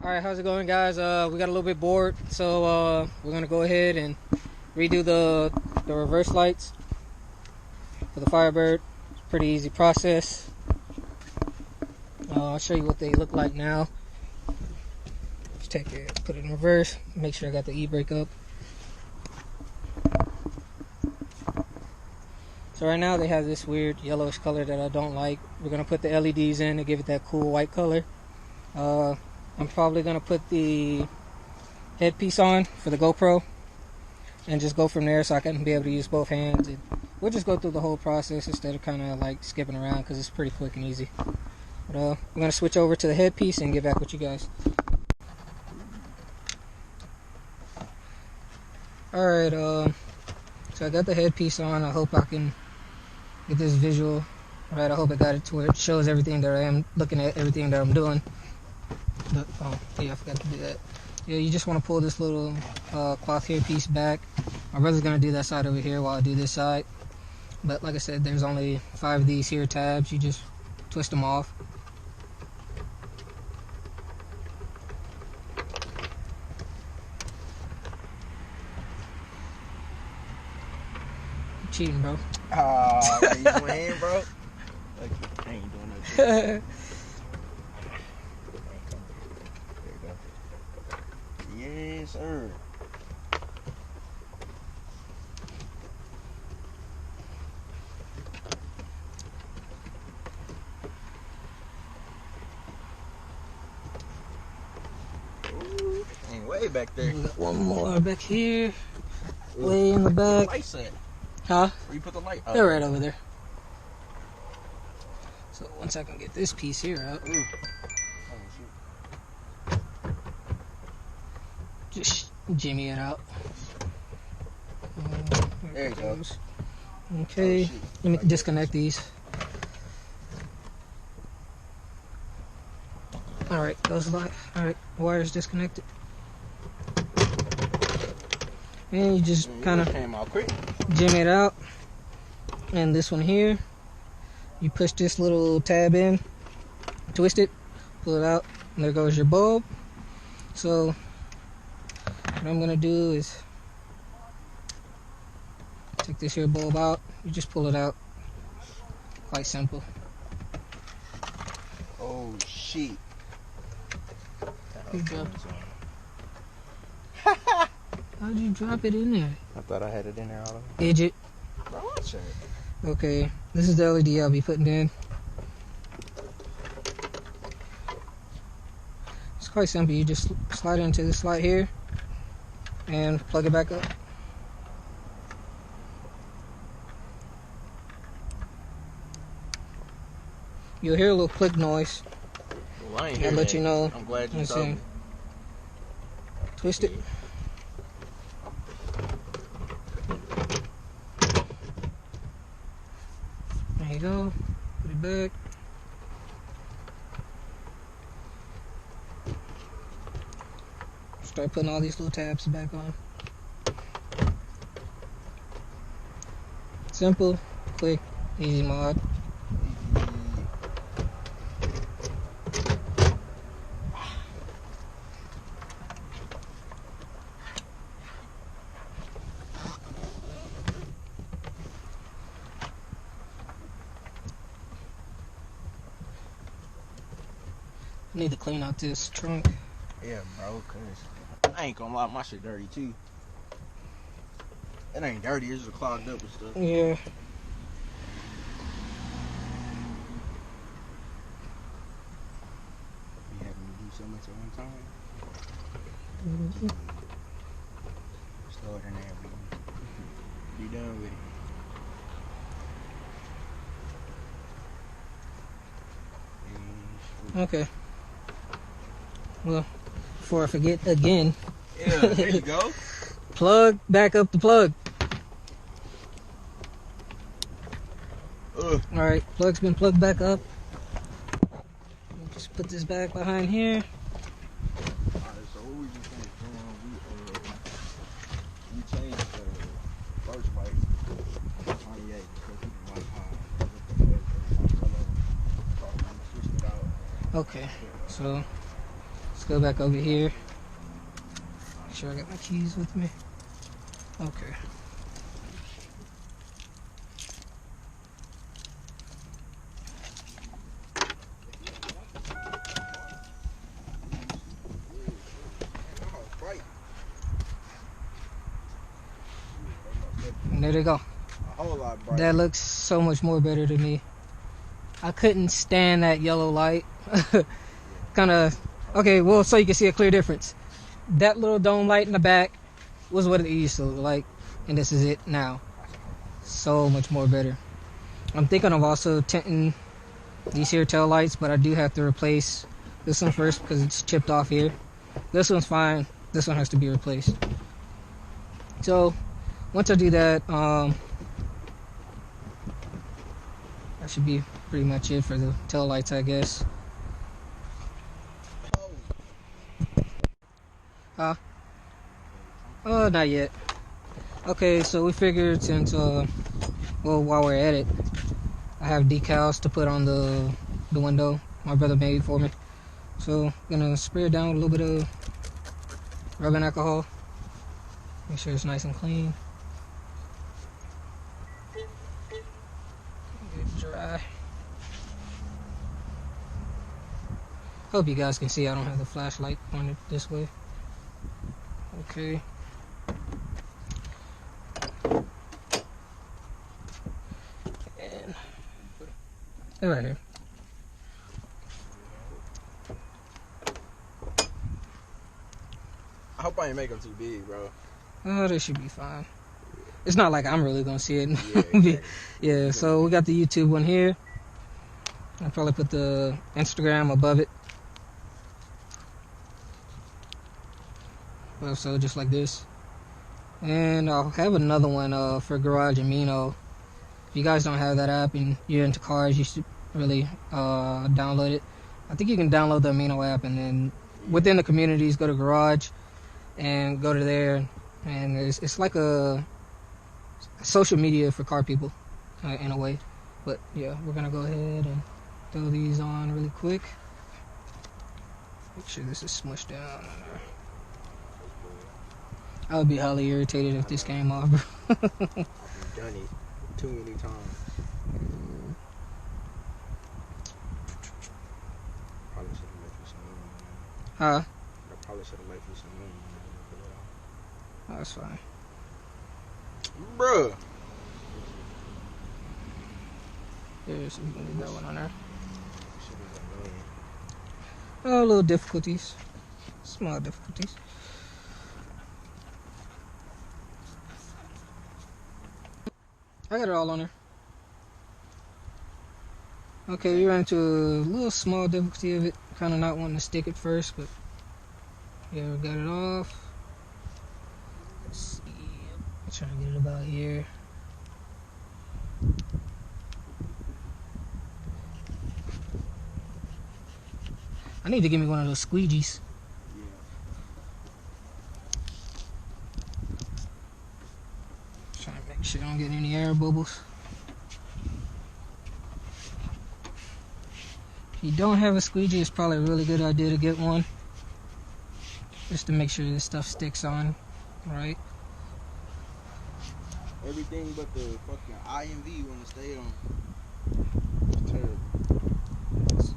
Alright, how's it going, guys? We got a little bit bored, so we're gonna go ahead and redo the reverse lights for the Firebird. It's a pretty easy process. I'll show you what they look like now. Just take it, put it in reverse, make sure I got the e-brake up. So right now they have this weird yellowish color that I don't like. We're gonna put the LEDs in to give it that cool white color. I'm probably gonna put the headpiece on for the GoPro and just go from there, so I can be able to use both hands. And we'll just go through the whole process instead of kind of like skipping around, because it's pretty quick and easy. But we're gonna switch over to the headpiece and get back with you guys. Alright, so I got the headpiece on. I hope I can get this visual right. I hope I got it to where it shows everything that I am looking at, everything that I'm doing. But, oh yeah, I forgot to do that. Yeah, you just want to pull this little cloth hairpiece back. My brother's gonna do that side over here while I do this side. But like I said, there's only 5 of these here tabs. You just twist them off. You're cheating, bro. You win, bro. Like, I ain't doing nothing. Yes, sir. Ooh, ain't way back there. We got one more back here. Way in the back. Lights at? Huh? Where you put the light? They're right over there. So once I can get this piece here out, just jimmy it out. There you go. Okay, let me disconnect these. Alright, those wires disconnected. And you just kind of jimmy it out. And this one here, you push this little tab in, twist it, pull it out, and there goes your bulb. So what I'm gonna do is take this here bulb out. You just pull it out. Quite simple. Oh shit. You dropped it. How did you drop it in there? I thought I had it in there all over. Edge it. Bro, watch it. Okay, this is the LED I'll be putting in. It's quite simple. You just slide it into the slot here and plug it back up. You'll hear a little click noise. Well, I ain't I'll hear let that. you know. I'm glad you Let's told see. me. Twist it. There you go. Put it back. Start putting all these little tabs back on. Simple, quick, easy mod. I need to clean out this trunk. Yeah, bro, cause I ain't gonna lie, my shit dirty too. It ain't dirty, it's just clogged up and stuff. Yeah. You having to do so much at one time. Mm-hmm. Slow it in there, be done with it. Okay. Well, before I forget again. Yeah, there you go. Plug back up the plug. Alright, plug's been plugged back up. Just put this back behind here. Alright, so what we just finished doing, we changed the first light to 28 because we didn't like how switched it out. Okay, so go back over here. Make sure I got my keys with me. Okay. And there they go. A whole lot brighter. That looks so much more better to me. I couldn't stand that yellow light. Kind of, okay, well, so you can see a clear difference. That little dome light in the back was what it used to look like, and this is it now. So much more better. I'm thinking of also tinting these here tail lights, but I do have to replace this one first because it's chipped off here. This one's fine. This one has to be replaced. So once I do that, that should be pretty much it for the tail lights, I guess. Not yet. Okay, so we figured since, well, while we're at it, I have decals to put on the window my brother made for me. So I'm gonna spray it down with a little bit of rubbing alcohol. Make sure it's nice and clean. Get it dry. Hope you guys can see I don't have the flashlight pointed this way. Okay. And they're right here. I hope I ain't make them too big, bro. Oh, they should be fine. It's not like I'm really gonna see it. Yeah, exactly. Yeah, so we got the YouTube one here. I'll probably put the Instagram above it. Well, so just like this. And I'll have another one for Garage Amino. If you guys don't have that app and you're into cars, you should really download it. I think you can download the Amino app and then within the communities, go to Garage and go to there. And it's like a social media for car people in a way. But yeah, we're going to go ahead and throw these on really quick. Make sure this is smushed down in there. I would be highly irritated if this came off, bro. I've done it too many times. Probably should have left you some room. Huh? I probably should have left you some room. Oh, that's fine. Bruh. There's that one on there. Shit is annoying. Oh, little difficulties. Small difficulties. I got it all on there. Okay, we ran into a little small difficulty of it. Kind of not wanting to stick it first, but yeah, we got it off. Let's see. I'm trying to get it about here. I need to give me one of those squeegees. Trying to make sure I don't get any air bubbles. If you don't have a squeegee, it's probably a really good idea to get one. Just to make sure this stuff sticks on, right? Everything but the fucking IMV want to stay on. It's terrible. Let's see.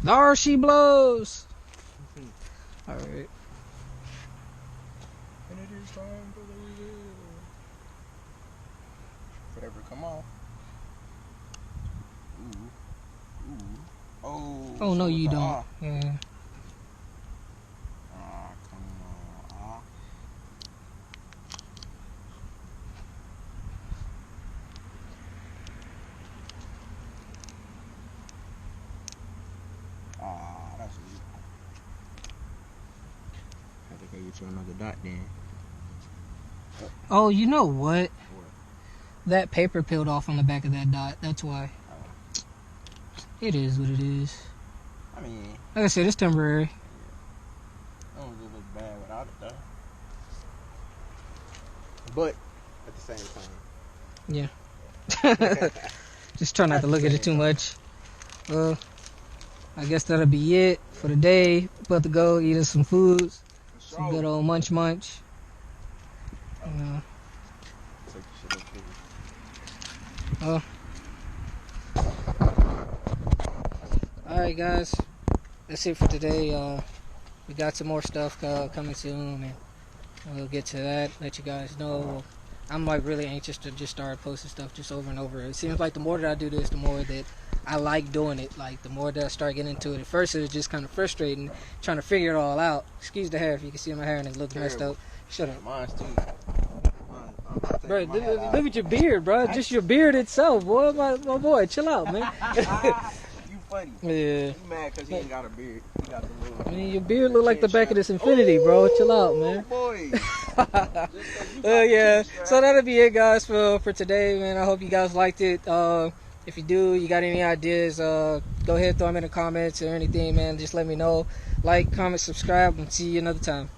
There she blows! Alright. And it is time for the reveal. Whatever, come on. Ooh. Ooh. Oh. Oh, no, you don't. Ah, Yeah. come on. That's easy. I think I get you another dot then. Oh, you know what? That paper peeled off on the back of that dot. That's why. It is what it is. I mean, Like I said, it's temporary. it don't really look bad without it though. But at the same time, Yeah. Just try not to look at it too much. I guess that'll be it for the day. About to go eat us some foods. Some good old munch. Alright guys, that's it for today. We got some more stuff coming soon, and we'll get to that, let you guys know. I'm like really anxious to just start posting stuff just over and over. It seems like the more that I do this, the more that I like doing it. Like the more that I start getting into it. At first it was just kind of frustrating trying to figure it all out. Excuse the hair if you can see my hair and it looks messed up. Shut up. Mine's too. Bro, look at your beard, bro. Just your beard itself, boy. My boy, chill out, man. You funny. Yeah. You mad because he ain't got a beard. He got the little. I mean, your beard look like the back of this Infinity, bro. Chill out, man. Boy. Yeah. So that'll be it, guys, for today, man. I hope you guys liked it. If you do, you got any ideas, go ahead, throw them in the comments or anything, man. Just let me know. Like, comment, subscribe, and see you another time.